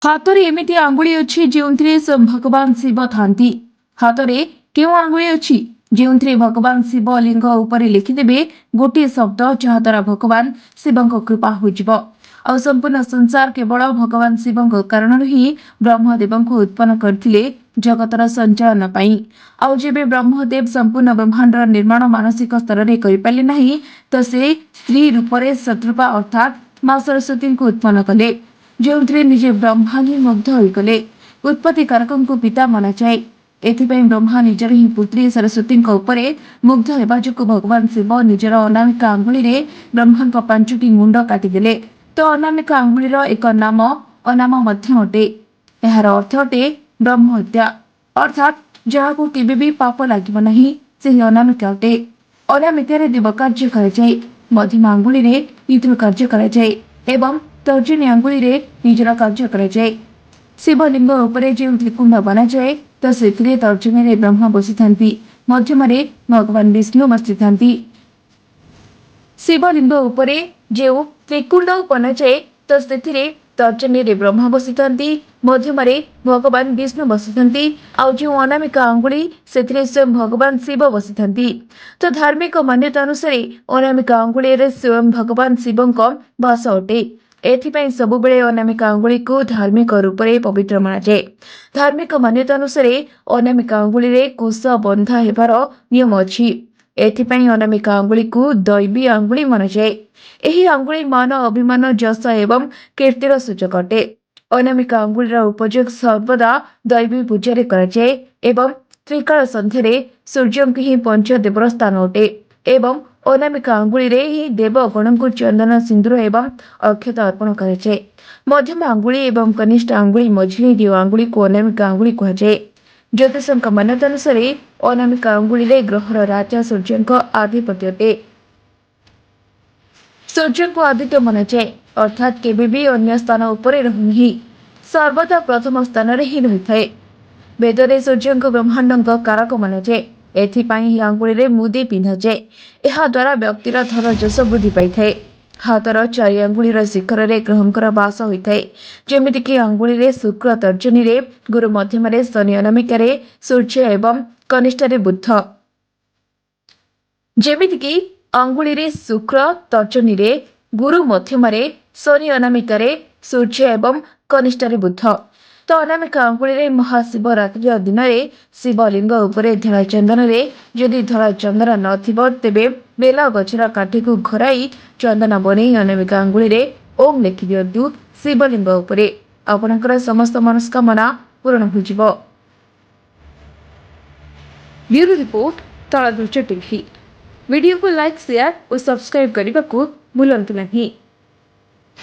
ହାତରେ ଏମିତି ଆଙ୍ଗୁଳି ଅଛି ଯେଉଁଥିରେ ଭଗବାନ ଶିବ ଥାନ୍ତି। ହାତରେ କେଉଁ ଆଙ୍ଗୁଳି ଅଛି ଯେଉଁଥିରେ ଭଗବାନ ଶିବ ଲିଙ୍ଗ ଉପରେ ଲେଖିଦେବେ ଗୋଟିଏ ଶବ୍ଦ, ଯାହାଦ୍ୱାରା ଭଗବାନ ଶିବଙ୍କ କୃପା ହୋଇଯିବ। ଆଉ ସମ୍ପୂର୍ଣ୍ଣ ସଂସାର କେବଳ ଭଗବାନ ଶିବଙ୍କ କାରଣରୁ ହିଁ ବ୍ରହ୍ମଦେବଙ୍କୁ ଉତ୍ପନ୍ନ କରିଥିଲେ ଜଗତର ସଞ୍ଚାଳନ ପାଇଁ। ଆଉ ଯେବେ ବ୍ରହ୍ମଦେବ ସମ୍ପୂର୍ଣ୍ଣ ବ୍ରହ୍ମାଣ୍ଡର ନିର୍ମାଣ ମାନସିକ ସ୍ତରରେ କରିପାରିଲେ ନାହିଁ, ତ ସେ ସ୍ତ୍ରୀ ରୂପରେ ଶତ୍ରୁପା ଅର୍ଥାତ୍ ମା ସରସ୍ୱତୀଙ୍କୁ ଉତ୍ପନ୍ନ କଲେ, ଯେଉଁଥିରେ ନିଜେ ବ୍ରହ୍ମା ହିଁ ମୁଗ୍ଧ ହୋଇଗଲେ। ଉତ୍ପତ୍ତି କାରକଙ୍କୁ ପିତା ମନାଯାଏ। ଏଥିପାଇଁ ବ୍ରହ୍ମା ନିଜର ହିଁ ପୁତ୍ରୀ ସରସ୍ୱତୀଙ୍କ ଉପରେ ମୁଗ୍ଧ ହେବା ଯୋଗୁଁ ଭଗବାନ ଶିବ ନିଜର ଅନାମିକା ଆଙ୍ଗୁଳିରେ ବ୍ରହ୍ମାଙ୍କ 5ଟି ମୁଣ୍ଡ କାଟିଦେଲେ। ତ ଅନାମିକା ଆଙ୍ଗୁଳିର ଏକ ନାମ ଅନାମ ମଧ୍ୟ ଅଟେ। ଏହାର ଅର୍ଥ ଅଟେ ବ୍ରହ୍ମ ହତ୍ୟା, ଅର୍ଥାତ୍ ଯାହାକୁ କେବେ ବି ପାପ ଲାଗିବ ନାହିଁ, ସେହି ଅନାମିକା ଅଟେ। ଅନାମିକାରେ ଦେବ କାର୍ଯ୍ୟ କରାଯାଏ, ମଧ୍ୟମ ଆଙ୍ଗୁଳିରେ ପିତୃ କାର୍ଯ୍ୟ କରାଯାଏ ଏବଂ ତର୍ଜନୀ ଆଙ୍ଗୁଳିରେ ନିଜର କାର୍ଯ୍ୟ କରାଯାଏ। ଶିବଲିଙ୍ଗ ଉପରେ ଯେଉଁ ତ୍ରିକୁଣ୍ଡ ବନାଯାଏ, ତ ସେଥିରେ ତର୍ଜନୀରେ ବ୍ରହ୍ମା ବସିଥାନ୍ତି, ମଧ୍ୟମରେ ଭଗବାନ ବିଷ୍ଣୁ ବସିଥାନ୍ତି। ଶିବଲିଙ୍ଗ ଉପରେ ଯେଉଁ ତ୍ରିକୁଣ୍ଡ ବନାଯାଏ, ତ ସେଥିରେ ତର୍ଜନୀରେ ବ୍ରହ୍ମା ବସିଥାନ୍ତି, ମଧ୍ୟମରେ ଭଗବାନ ବିଷ୍ଣୁ ବସିଥାନ୍ତି, ଆଉ ଯେଉଁ ଅନାମିକା ଆଙ୍ଗୁଳି ସେଥିରେ ସ୍ୱୟଂ ଭଗବାନ ଶିବ ବସିଥାନ୍ତି। ତ ଧାର୍ମିକ ମାନ୍ୟତା ଅନୁସାରେ ଅନାମିକା ଆଙ୍ଗୁଳିରେ ସ୍ୱୟଂ ଭଗବାନ ଶିବଙ୍କ ବାସ ଅଟେ। ଏଥିପାଇଁ ସବୁବେଳେ ଅନାମିକା ଆଙ୍ଗୁଳିକୁ ଧାର୍ମିକ ରୂପରେ ପବିତ୍ର ମନାଯାଏ। ଧାର୍ମିକ ମାନ୍ୟତା ଅନୁସାରେ ଅନାମିକା ଆଙ୍ଗୁଳିରେ କୁଶ ବନ୍ଧା ହେବାର ନିୟମ ଅଛି। ଏଥିପାଇଁ ଅନାମିକା ଆଙ୍ଗୁଳିକୁ ଦୈବୀ ଆଙ୍ଗୁଳି ମନାଯାଏ। ଏହି ଆଙ୍ଗୁଳି ମାନ, ଅଭିମାନ, ଯଶ ଏବଂ କୀର୍ତ୍ତିର ସୂଚକ ଅଟେ। ଅନାମିକା ଆଙ୍ଗୁଳିର ଉପଯୋଗ ସର୍ବଦା ଦୈବୀ ପୂଜାରେ କରାଯାଏ ଏବଂ ତ୍ରିକାଳ ସନ୍ଧ୍ୟାରେ ସୂର୍ଯ୍ୟଙ୍କୁ ହିଁ ପଞ୍ଚଦେବର ସ୍ଥାନ ଅଟେ ଏବଂ ଅନାମିକା ଆଙ୍ଗୁଳିରେ ହିଁ ଦେବଗଣଙ୍କୁ ଚନ୍ଦନ, ସିନ୍ଦୁର ଏବଂ ଅକ୍ଷତ ଅର୍ପଣ କରାଯାଏ। ମଧ୍ୟମ ଆଙ୍ଗୁଳି ଏବଂ କନିଷ୍ଠ ଆଙ୍ଗୁଳି ମଝିରେ ଯେଉଁ ଆଙ୍ଗୁଳିକୁ ଅନାମିକା ଆଙ୍ଗୁଳି କୁହାଯାଏ। ଜ୍ୟୋତିଷଙ୍କ ମାନ୍ୟତା ଅନୁସାରେ ଅନାମିକା ଆଙ୍ଗୁଳିରେ ଗ୍ରହର ରାଜା ସୂର୍ଯ୍ୟଙ୍କ ଆଧିପତ୍ୟ ଅଟେ। ସୂର୍ଯ୍ୟଙ୍କୁ ଆଦିତ୍ୟ ମନାଯାଏ, ଅର୍ଥାତ୍ କେବେ ବି ଅନ୍ୟ ସ୍ଥାନ ଉପରେ ରହୁନାହିଁ, ସର୍ବଦା ପ୍ରଥମ ସ୍ଥାନରେ ହିଁ ରହିଥାଏ। ବେଦରେ ସୂର୍ଯ୍ୟଙ୍କୁ ବ୍ରହ୍ମାଣ୍ଡଙ୍କ କାରକ ମନାଯାଏ। ଏଥିପାଇଁ ଏହି ଆଙ୍ଗୁଳିରେ ମୁଦି ପିନ୍ଧାଯାଏ। ଏହା ଦ୍ୱାରା ବ୍ୟକ୍ତିର ଧନ ଯଶ ବୃଦ୍ଧି ପାଇଥାଏ। ହାତର 4 ଆଙ୍ଗୁଳିର ଶିଖରରେ ଗ୍ରହଙ୍କର ବାସ ହୋଇଥାଏ, ଯେମିତିକି ଆଙ୍ଗୁଳିରେ ଶୁକ୍ର, ତର୍ଜନୀରେ ଗୁରୁ, ମଧ୍ୟମରେ ଶନି, ଅନାମିକାରେ ସୂର୍ଯ୍ୟ ଏବଂ କନିଷ୍ଠରେ ବୁଧ। ଯେମିତିକି ଆଙ୍ଗୁଳିରେ ଶୁକ୍ର, ତର୍ଜନୀରେ ଗୁରୁ, ମଧ୍ୟମରେ ଶନି, ଅନାମିକାରେ ସୂର୍ଯ୍ୟ ଏବଂ କନିଷ୍ଠରେ ବୁଧ। ତ ଅନାମିକା ଆଙ୍ଗୁଳିରେ ମହାଶିବରାତ୍ରିର ଦିନରେ ଶିବଲିଙ୍ଗ ଉପରେ ଧଳା ଚନ୍ଦନରେ, ଯଦି ଧଳା ଚନ୍ଦନ ନଥିବ ତେବେ ବେଲ ଗଛର କାଠିକୁ ଘୋରାଇ ଚନ୍ଦନ ବନେଇ ଅନାମିକା ଆଙ୍ଗୁଳିରେ ଓମ୍ ଲେଖିଦିଅନ୍ତୁ ଶିବଲିଙ୍ଗ ଉପରେ। ଆପଣଙ୍କର ସମସ୍ତ ମନସ୍କାମନା ପୂରଣ ହୋଇଯିବ। Bureau report, Taladhwaja TV. ଭିଡ଼ିଓକୁ ଲାଇକ୍, ସେୟାର ଓ ସବସ୍କ୍ରାଇବ୍ କରିବାକୁ ଭୁଲନ୍ତୁ ନାହିଁ।